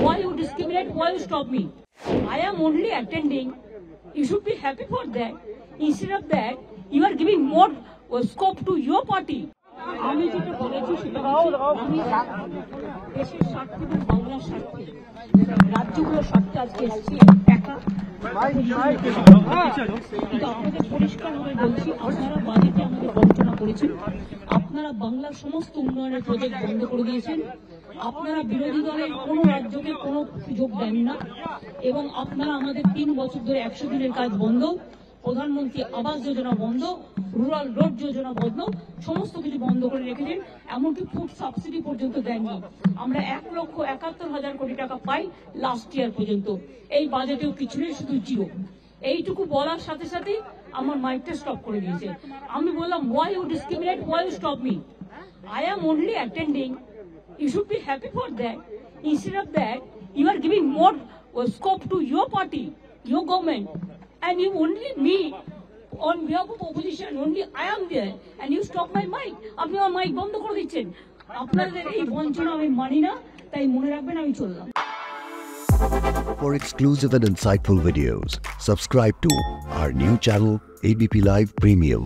why you discriminate, why you stop me? I am only attending. You should be happy for that. Instead of that, you are giving more scope to your party. আমি যেটা বলেছি সেটা আমি দেশের স্বার্থে এবং বাংলার স্বার্থে রাজ্যগুলোর স্বার্থে আজকে এসেছি একা। কিন্তু আপনাদের পরিষ্কারভাবে বলছি, আপনারা বাজেটে আমাদের বঞ্চনা করেছেন, আপনারা বাংলার সমস্ত উন্নয়নের প্রজেক্ট বন্ধ করে দিয়েছেন, আপনারা বিরোধী দলের কোনো রাজ্যকে কোনো সুযোগ দেন না, এবং আপনারা আমাদের 3 বছর ধরে 100 দিনের কাজ বন্ধ, প্রধানমন্ত্রী আবাস যোজনা বন্ধ, রুরাল রোড যোজনা বন্ধ, সমস্ত কিছু বন্ধ করে রেখেছেন, এমনকি ফুড সাবসিডি পর্যন্ত দেননি। আমরা 1,71,000 কোটি টাকা পাই লাস্ট ইয়ার পর্যন্ত, এই বাজেটেও কিছু নেই, শুধু জিরো। এইটুকু বলার সাথে সাথে আমার মাইকটা স্টপ করে দিয়েছে। আমি বললাম, why you discriminate, why you stop me? I am only attending. You should be happy for that. Instead of that, you are giving more scope to your party, your government, and you only me on behalf of opposition, only I am there, and you stop my mic. আপনি আমার mic বন্ধ করে দিচ্ছেন। আপনাদের এই বঞ্চনা আমি মানি না, তাই মনে রাখবেন আমি চললাম। For exclusive and insightful videos, subscribe to our new channel ABP Live Premium.